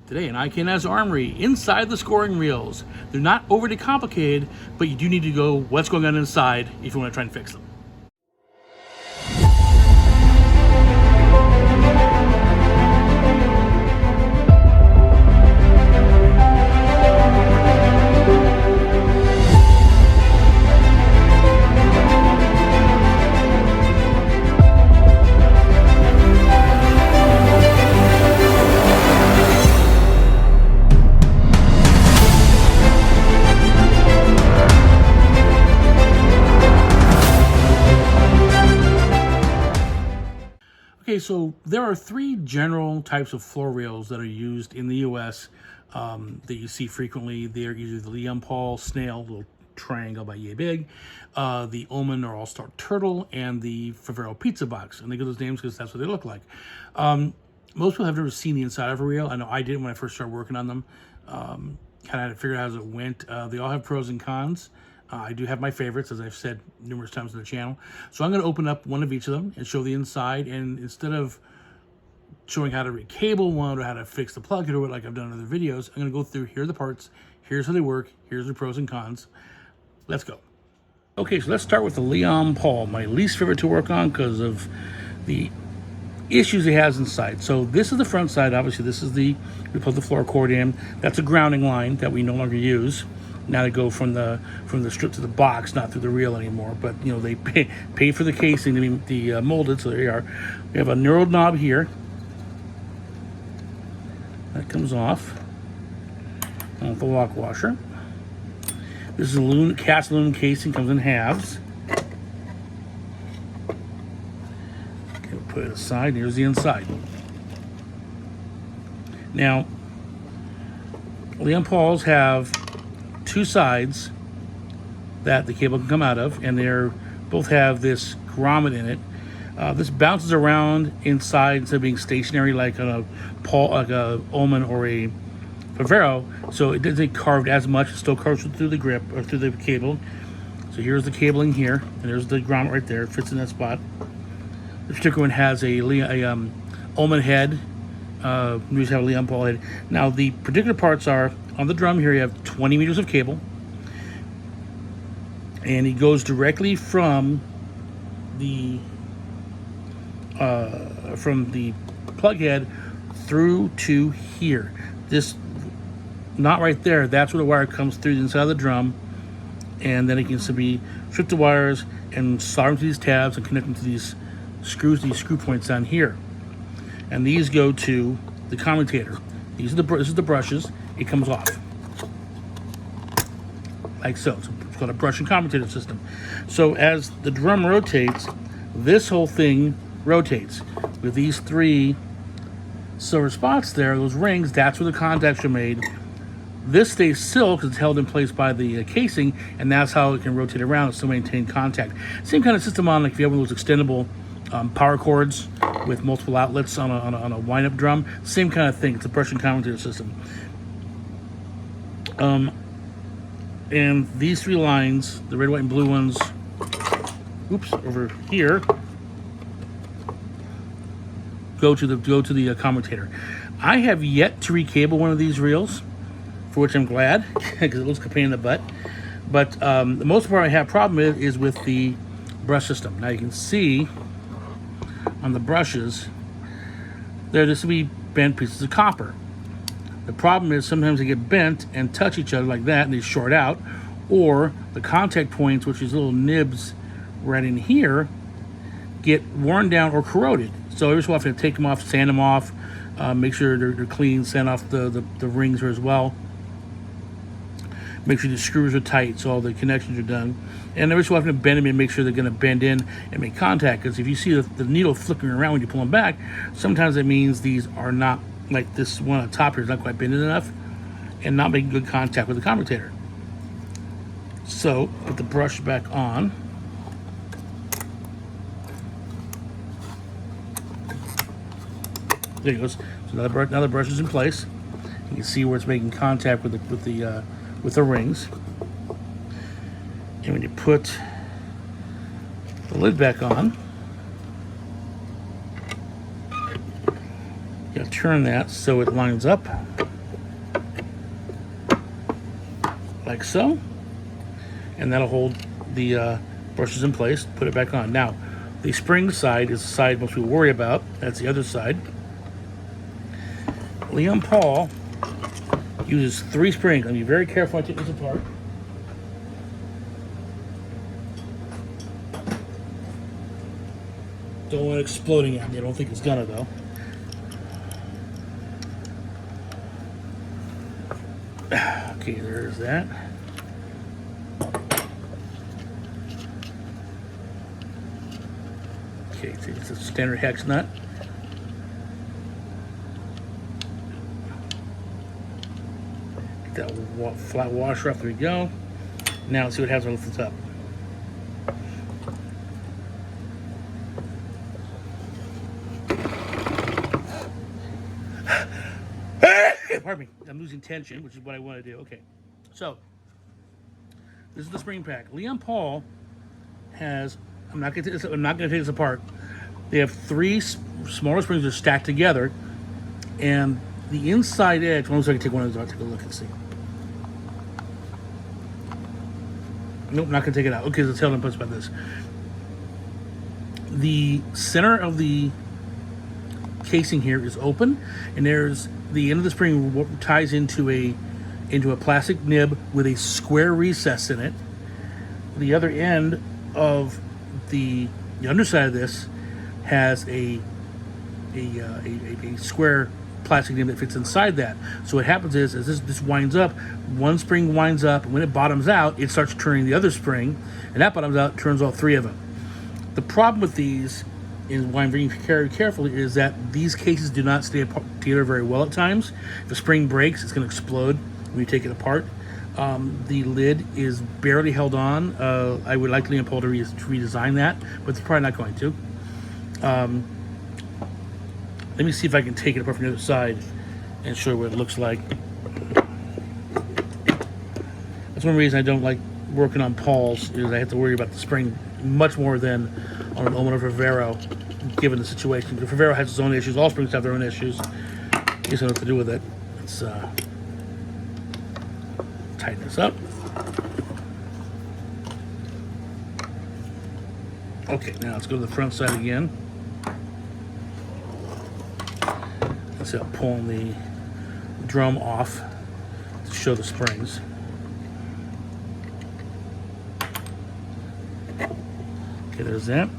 Today in Can Haz Armory, inside the scoring reels. They're not overly complicated, but you do need to go what's going on inside if you want to try and fix them. Okay, so there are three general types of floor rails that are used in the U.S. That you see frequently. They're either the Liam Paul Snail, little triangle about yay big, the Omen or All-Star Turtle, and the Favero Pizza Box. And they get those names because that's what they look like. Most people have never seen the inside of a rail. I know I did when I first started working on them. Kind of had to figure out how it went. They all have pros and cons. I do have my favorites, as I've said numerous times on the channel. So I'm going to open up one of each of them and show the inside. And instead of showing how to recable one or how to fix the plug or what like I've done in other videos, I'm going to go through, here are the parts, here's how they work, here's the pros and cons. Let's go. Okay, so let's start with the Liam Paul, my least favorite to work on because of the issues it has inside. So this is the front side. Obviously, this is we put the floor cord in. That's a grounding line that we no longer use. Now to go from the strip to the box, not through the reel anymore. But you know, they pay for the casing to be molded, so there you are. We have a knurled knob here that comes off with the lock washer. This is a cast aluminum casing, comes in halves. Okay, we'll put it aside. Here's the inside. Now, Liam Pauls have two sides that the cable can come out of, and they're both have this grommet in it. This bounces around inside instead of being stationary like a Omen or a Favero, so it doesn't carved as much. It still carves through the grip or through the cable. So here's the cabling here, and there's the grommet right there. It fits in that spot. This particular one has a Omen head. We just have a Liam Paul head. Now the particular parts are on the drum here. You have 20 meters of cable, and it goes directly from the plug head through to here. This knot right there, that's where the wire comes through the inside of the drum, and then it can be strip the wires and solder them to these tabs and connect them to these screws, these screw points down here. And these go to the commutator. This is the brushes. It comes off like so. It's called a brush and commutator system. So as the drum rotates, this whole thing rotates with these three silver spots there, those rings. That's where the contacts are made. This stays still because it's held in place by the casing, and that's how it can rotate around and still maintain contact. Same kind of system on like if you have one of those extendable power cords with multiple outlets on a wind-up drum. Same kind of thing. It's a brush and commutator system. And these three lines, the red, white, and blue ones, over here, go to the commutator. I have yet to recable one of these reels, for which I'm glad because it looks like a pain in the butt. But the most part I have problem is with the brush system. Now you can see on the brushes there just to be bent pieces of copper. The problem is sometimes they get bent and touch each other like that and they short out, or the contact points, which is little nibs right in here, get worn down or corroded. So every so often I take them off, sand them off, make sure they're clean, sand off the rings as well. Make sure the screws are tight so all the connections are done. And every so often I bend them and make sure they're going to bend in and make contact, because if you see the needle flickering around when you pull them back, sometimes that means these are not, like this one on top here is not quite bended enough and not making good contact with the commutator. So put the brush back on. There it goes. So now the brush is in place. You can see where it's making contact with the rings. And when you put the lid back on, you gotta turn that so it lines up. like so, and that'll hold the brushes in place. Put it back on. Now, the spring side is the side most people worry about. That's the other side. Leon Paul uses 3 springs. I'm gonna be very careful when I take this apart. Don't want it exploding at me. I don't think it's gonna though. Okay, there's that. Okay, it's a standard hex nut. Get that flat washer off. There we go. Now let's see what happens when I lift this up. Pardon me, I'm losing tension, which is what I want to do. Okay, so this is the spring pack. Leon Paul has, I'm not going to take this apart. They have 3 smaller springs that are stacked together, and the inside edge, one second, I can take one of those out, take a look and see. Nope, not going to take it out. Okay, let's tell them about this. The center of the casing here is open, and there's the end of the spring ties into a plastic nib with a square recess in it. The other end of the underside of this has a square plastic nib that fits inside that. So what happens is as this winds up, one spring winds up, and when it bottoms out, it starts turning the other spring, and that bottoms out, turns all 3 of them. The problem with these, and why I'm being very carefully, is that these cases do not stay together very well at times. If a spring breaks, it's going to explode when you take it apart. The lid is barely held on. I would like Leon Paul to redesign that, but they're probably not going to. Let me see if I can take it apart from the other side and show you what it looks like. That's one reason I don't like working on Paul's, is I have to worry about the spring much more than on an Oman or Vivero, given the situation. The Vivero has its own issues. All springs have their own issues. You just know what to do with it. Let's tighten this up. Okay, now let's go to the front side again. Let's see, I'm pulling the drum off to show the springs. Okay, there's that.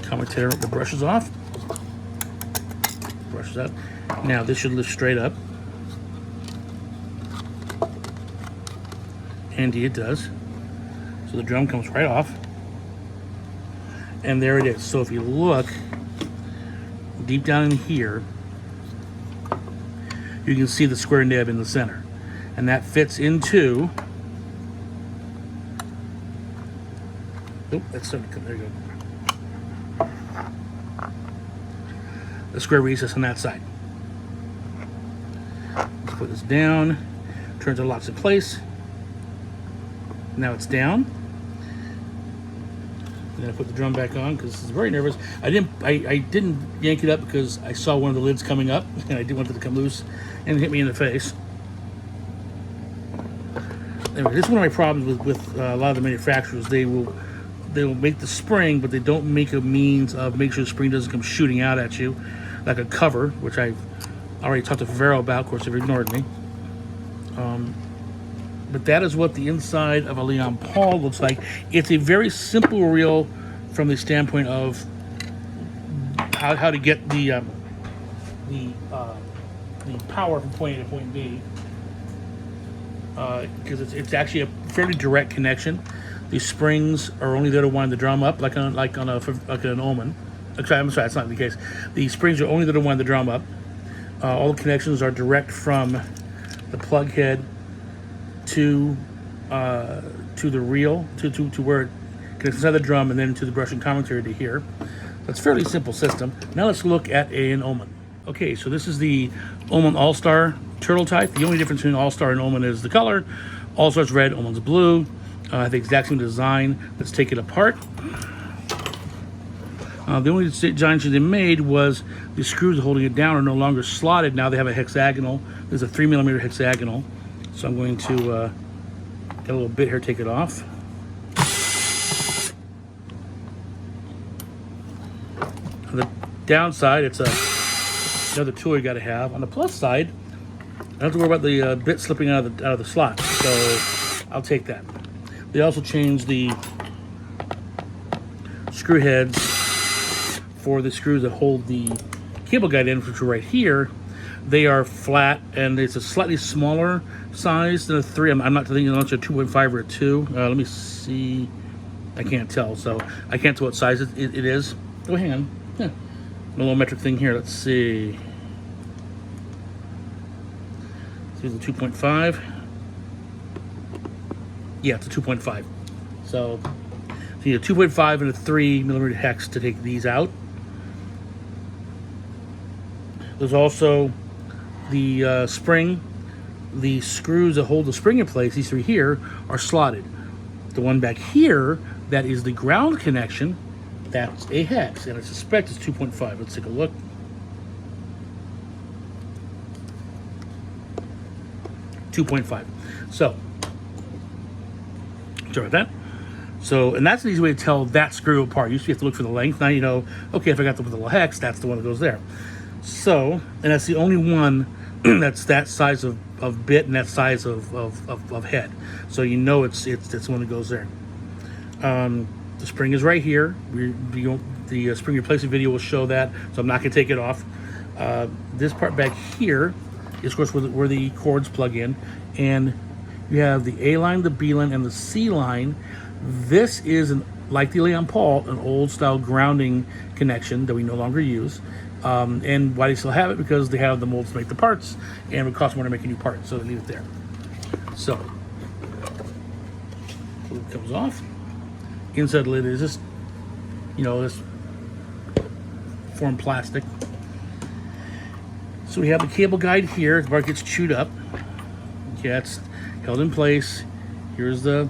Commutator, the brushes off. Brushes up. Now this should lift straight up. Indeed it does. So the drum comes right off. And there it is. So if you look deep down in here, you can see the square nib in the center. And that fits into, oh, that's starting to come, there you go. The square recess on that side. Let's put this down, turns it locks in place. Now it's down. I'm gonna put the drum back on because it's very nervous. I didn't yank it up because I saw one of the lids coming up and I didn't want it to come loose and hit me in the face. Anyway, this is one of my problems with a lot of the manufacturers. They will make the spring, but they don't make a means of make sure the spring doesn't come shooting out at you like a cover, which I've already talked to Vivero about. Of course, they've ignored me. But that is what the inside of a Leon Paul looks like. It's a very simple reel from the standpoint of how to get the power from point A to point B, because it's actually a fairly direct connection. The springs are only there to wind the drum up, like an Oman. I'm sorry, that's not the case. The springs are only there to wind the drum up. All the connections are direct from the plug head to the reel, to where it connects inside the drum, and then to the brushing commentary to here. That's a fairly simple system. Now let's look at an Oman. Okay, so this is the Oman All-Star turtle type. The only difference between All-Star and Oman is the color. All-Star's red, Oman's blue. The exact same design. Let's take it apart. The only design they made was the screws holding it down are no longer slotted. Now they have a hexagonal. There's a 3mm hexagonal. So I'm going to Got a little bit here, take it off. On the downside, it's another tool you got to have. On the plus side, I don't have to worry about the bit slipping out of the slot, so I'll take that. They also changed the screw heads for the screws that hold the cable guide in, which are right here. They are flat, and it's a slightly smaller size than a 3. I'm not thinking it's a 2.5 or a 2. Let me see. I can't tell, so I can't tell what size it is. Oh, hang on. Yeah. A little metric thing here. Let's see. Here's the 2.5. Yeah, it's a 2.5. So you need a 2.5 and a 3 millimeter hex to take these out. There's also the spring. The screws that hold the spring in place, these 3 here, are slotted. The one back here, that is the ground connection, that's a hex, and I suspect it's 2.5. Let's take a look. .5. So, sorry about that. So, and that's an easy way to tell that screw apart. You used to have to look for the length. Now you know, okay, if I got the little hex, that's the one that goes there. So, and that's the only one that's that size of bit and that size of head. So you know it's the one that goes there. The spring is right here. The spring replacement video will show that, so I'm not going to take it off. This part back here is, of course, where the cords plug in, and you have the A line, the B line, and the C line. This is, like the Leon Paul, an old style grounding connection that we no longer use. And why they still have it? Because they have the molds to make the parts, and it would cost more to make a new part, so they leave it there. So, the lid comes off. Inside the lid is just, this formed plastic. So we have the cable guide here. The part gets chewed up. Okay, it's held in place. Here's the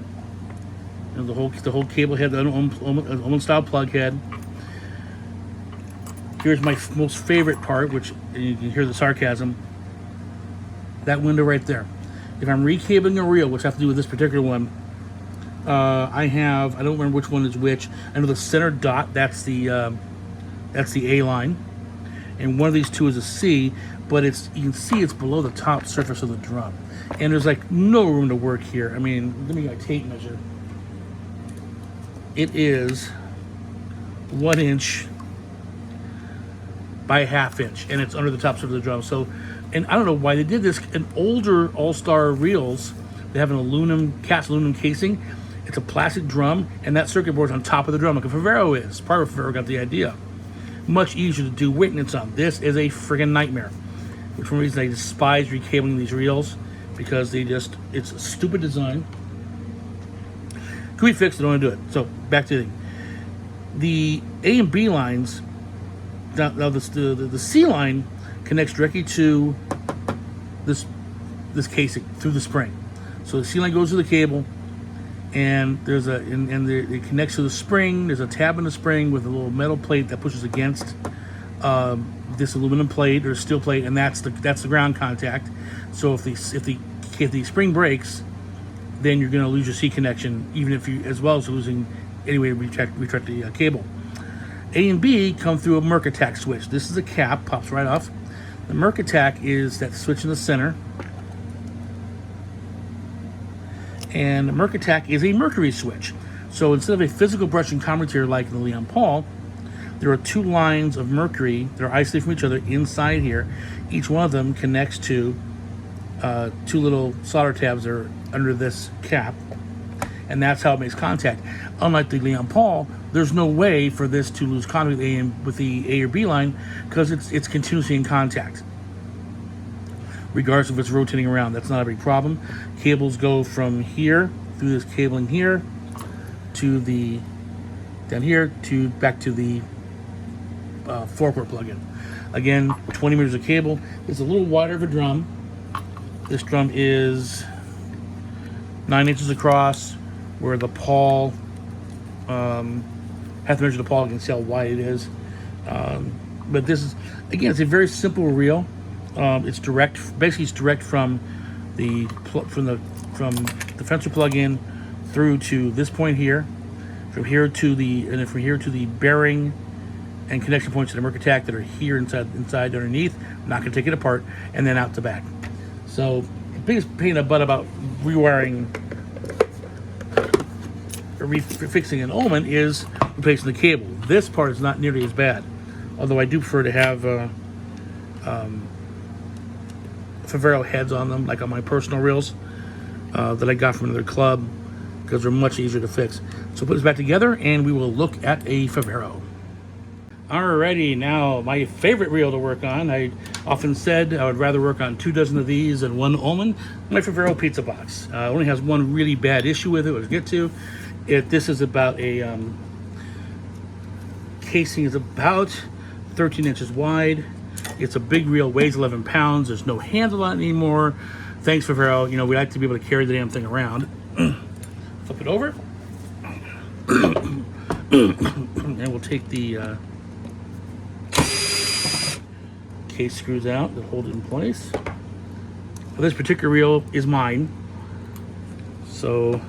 whole cable head, the Ullman style plug head. Here's my most favorite part, which you can hear the sarcasm. That window right there. If I'm recabling a reel, which I have to do with this particular one, I don't remember which one is which. I know the center dot, that's the A line, and one of these two is a C, but you can see it's below the top surface of the drum, and there's like no room to work here. I mean, let me get a tape measure. It is 1 inch by a ½ inch, and it's under the top surface of the drum. So, and I don't know why they did this. In older All-Star reels, they have an cast aluminum casing. It's a plastic drum, and that circuit board's on top of the drum, like a Favero is. Part of Favero got the idea. Much easier to do maintenance on. This is a friggin' nightmare. For some reason, I despise recabling these reels because it's a stupid design. Can we fix it? I don't want to do it. So back to the thing. The A and B lines. Now the C line connects directly to this casing through the spring. So the C line goes to the cable, and it connects to the spring. There's a tab in the spring with a little metal plate that pushes against this aluminum plate or steel plate, and that's the ground contact. So if the spring breaks, then you're going to lose your C connection, even if you, as well as losing any way to retract the cable. A and B come through a Merc-Attack switch. This is a cap, pops right off. The Merc-Attack is that switch in the center. And the Merc-Attack is a mercury switch. So instead of a physical brushing commutator like the Leon Paul, there are 2 lines of mercury that are isolated from each other inside here. Each one of them connects to 2 little solder tabs that are under this cap, and that's how it makes contact. Unlike the Leon Paul, there's no way for this to lose contact with the A or B line because it's continuously in contact. Regardless if it's rotating around, that's not a big problem. Cables go from here through this cabling here to down here to back to the 4-port plug-in. Again, 20 meters of cable. It's a little wider of a drum. This drum is 9 inches across, where the Paul, have to measure the Paul, you can see how wide it is. But this is, again, it's a very simple reel. It's direct from the from the fencer plug-in through to this point here, from here to the bearing and connection points to the Mercatac that are here inside underneath. I'm not going to take it apart, and then out the back. So the biggest pain in the butt about rewiring or fixing an Ullman is replacing the cable. This part is not nearly as bad, although I do prefer to have Favero heads on them, like on my personal reels that I got from another club, because they're much easier to fix. So put this back together and we will look at a Favero. Alrighty, now my favorite reel to work on. I often said I would rather work on 2 dozen of these than 1 Ullman. My Favero pizza box only has one really bad issue with it, which we'll get to. This is about a casing is about 13 inches wide. It's a big reel, weighs 11 pounds. There's no handle on it anymore. Thanks, Favero. You know, we like to be able to carry the damn thing around. Flip it over. And we'll take the case screws out that hold it in place. Well, this particular reel is mine. So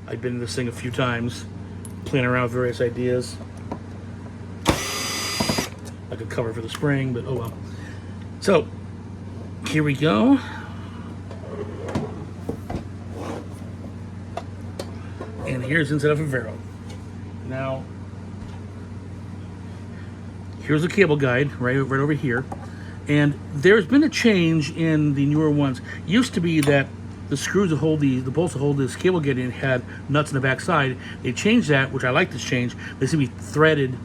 I've been in this thing a few times, playing around with various ideas. Like a cover for the spring, but oh well. So here we go. And here's inside of a Favero. Now, here's the cable guide right over here. And there's been a change in the newer ones. It used to be that the screws that hold the bolts that hold this cable guide in had nuts in the back side. They changed that, which I like this change. They seem to be threaded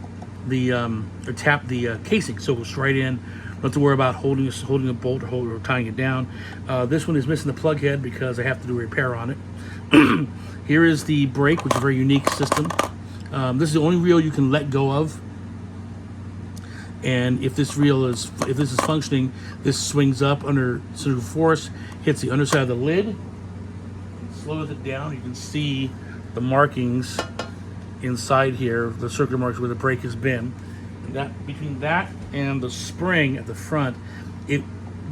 or tap the casing, so it goes right in. Don't have to worry about holding a bolt or tying it down. This one is missing the plug head because I have to do a repair on it. Here is the brake, which is a very unique system. This is the only reel you can let go of. And if this is functioning, this swings up under centrifugal force, hits the underside of the lid, and slows it down. You can see the markings inside here, the circular marks where the brake has been. And that between that and the spring at the front, it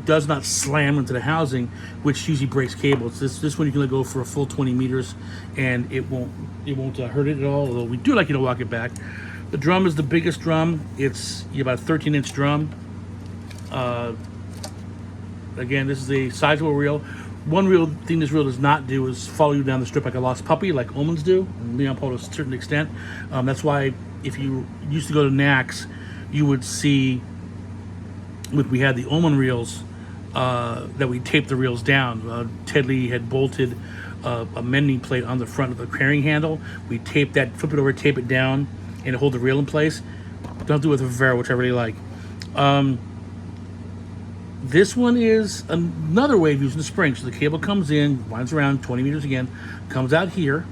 does not slam into the housing, which usually breaks cables. This one you can let go for a full 20 meters, and it won't hurt it at all. Although we do like you to walk it back. The drum is the biggest drum. It's about a 13-inch drum. Again, this is a sizable reel. One real thing this reel does not do is follow you down the strip like a lost puppy, like Ullmans do, and Leon Paul to a certain extent. That's why if you used to go to NACS, you would see we had the Ullman reels that we taped the reels down. Ted Lee had bolted a mending plate on the front of the carrying handle. We taped that, flip it over, tape it down, and hold the reel in place. Don't do it with a Favero, which I really like. This one is another way of using the spring. So the cable comes in, winds around 20 meters again, comes out here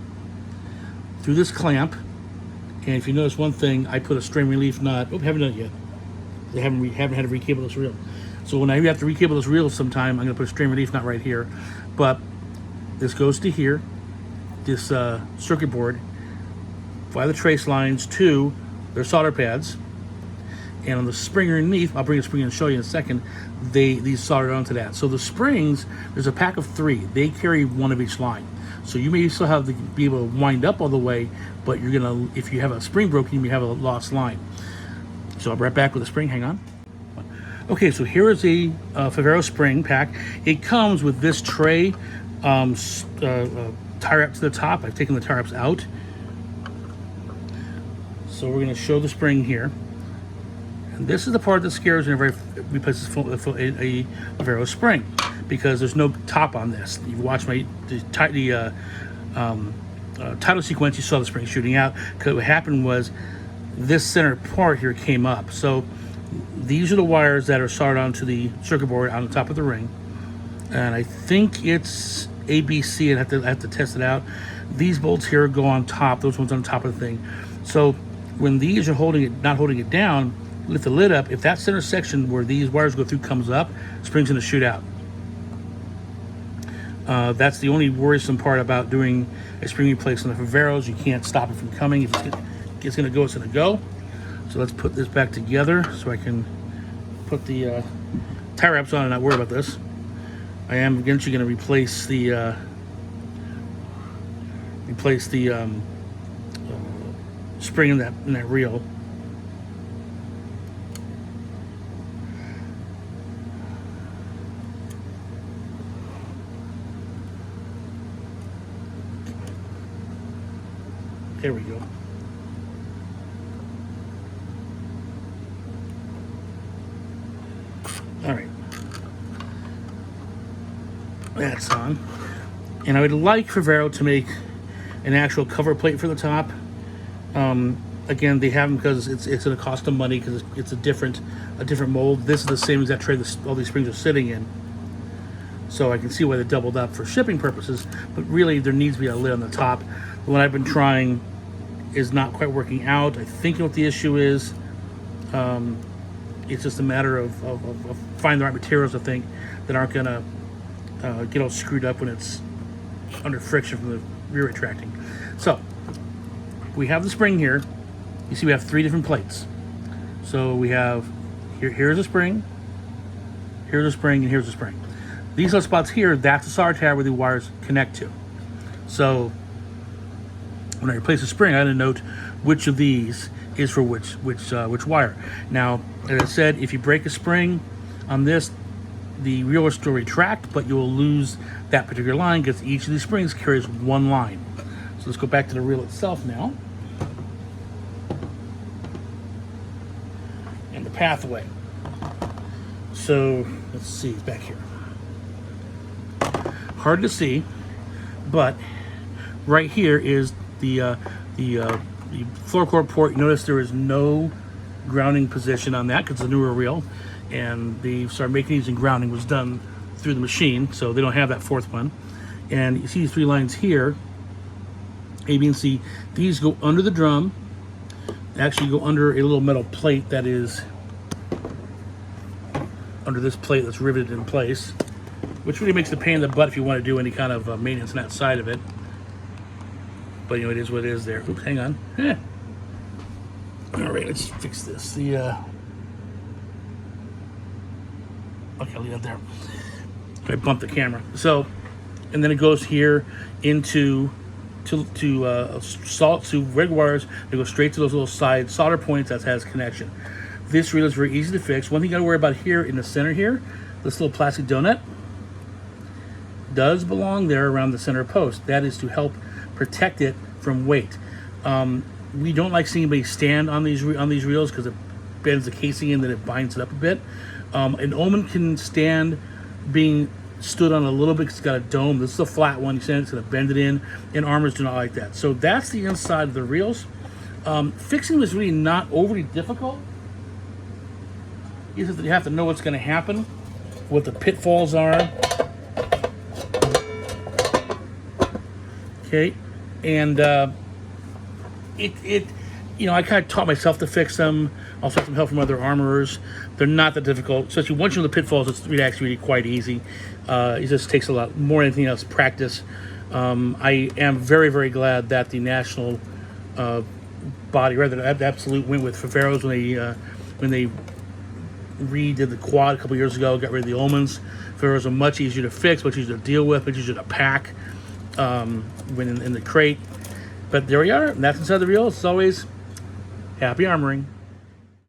through this clamp. And if you notice one thing, I put a strain relief nut. Oh, haven't done it yet. They haven't had to recable this reel. So when I have to recable this reel sometime, I'm going to put a strain relief nut right here. But this goes to here, this circuit board, via the trace lines to their solder pads. And on the spring underneath, I'll bring a spring and show you in a second, these soldered onto that. So the springs, there's a pack of 3. They carry one of each line. So you may still have to be able to wind up all the way, but you're gonna, if you have a spring broken, you may have a lost line. So I'll be right back with the spring, hang on. Okay, so here is a Favero spring pack. It comes with this tray, tire wrap to the top. I've taken the tire wraps out. So we're gonna show the spring here. And this is the part that scares me whenever I replace a Favero spring, because there's no top on this. You've watched my title sequence, you saw the spring shooting out. Because what happened was this center part here came up. So these are the wires that are soldered onto the circuit board on the top of the ring. And I think it's ABC, I have to test it out. These bolts here go on top, those ones on top of the thing. So when these are not holding it down, lift the lid up. If that center section where these wires go through comes up, spring's gonna shoot out. That's the only worrisome part about doing a spring replacement of Faveros. You can't stop it from coming. If it's gonna go, it's gonna go. So let's put this back together so I can put the tie wraps on and not worry about this. I am eventually going to replace the spring in that reel. There we go. All right, that's on. And I would like for Vero to make an actual cover plate for the top. Again, they have them because it's going to cost them money because it's a different mold. This is the same exact tray that all these springs are sitting in. So I can see why they doubled up for shipping purposes, but really there needs to be a lid on the top. The one I've been trying is not quite working out. I think what the issue is. It's just a matter of finding the right materials, I think, that aren't going to get all screwed up when it's under friction from the rear retracting. So we have the spring here. You see we have 3 different plates. So we have, here's a spring, here's a spring, and here's a spring. These little spots here, that's the solder tab where the wires connect to. So when I replace the spring, I had to note which of these is for which wire. Now, as I said, if you break a spring on this, the reel will still retract, but you will lose that particular line because each of these springs carries one line. So let's go back to the reel itself now. And the pathway. So let's see, it's back here. Hard to see, but right here is the floor core port. You notice there is no grounding position on that because it's a newer reel, and they started making these, and grounding was done through the machine, so they don't have that 4th one. And you see these 3 lines here, A, B, and C. These go under the drum. They actually go under a little metal plate that is under this plate that's riveted in place, which really makes the pain in the butt if you want to do any kind of maintenance on that side of it. But you know, it is what it is there. Oops, hang on. All right, let's fix this. Okay, I'll leave that there. I bumped the camera. So, and then it goes here into red wires. They go straight to those little side solder points that has connection. This reel is very easy to fix. One thing you got to worry about here in the center here, this little plastic donut does belong there around the center post. That is to help protect it from weight. We don't like seeing anybody stand on these reels because it bends the casing in, that it binds it up a bit. An Omen can stand being stood on a little bit because it's got a dome. This is a flat one. You stand, it's going to bend it in, and armors do not like that. So that's the inside of the reels. Fixing was really not overly difficult. You have to know what's going to happen, what the pitfalls are. Okay, and you know, I kind of taught myself to fix them. Also, some help from other armorers. They're not that difficult, especially once you know the pitfalls. It's really quite easy. It just takes a lot more than anything else practice. I am very, very glad that the national body, rather the Absolute, went with Faveros when they redid the quad a couple years ago. Got rid of the Omens. Faveros are much easier to fix, much easier to deal with, much easier to pack when in the crate. But there we are. And that's inside the reel. As always, happy armoring.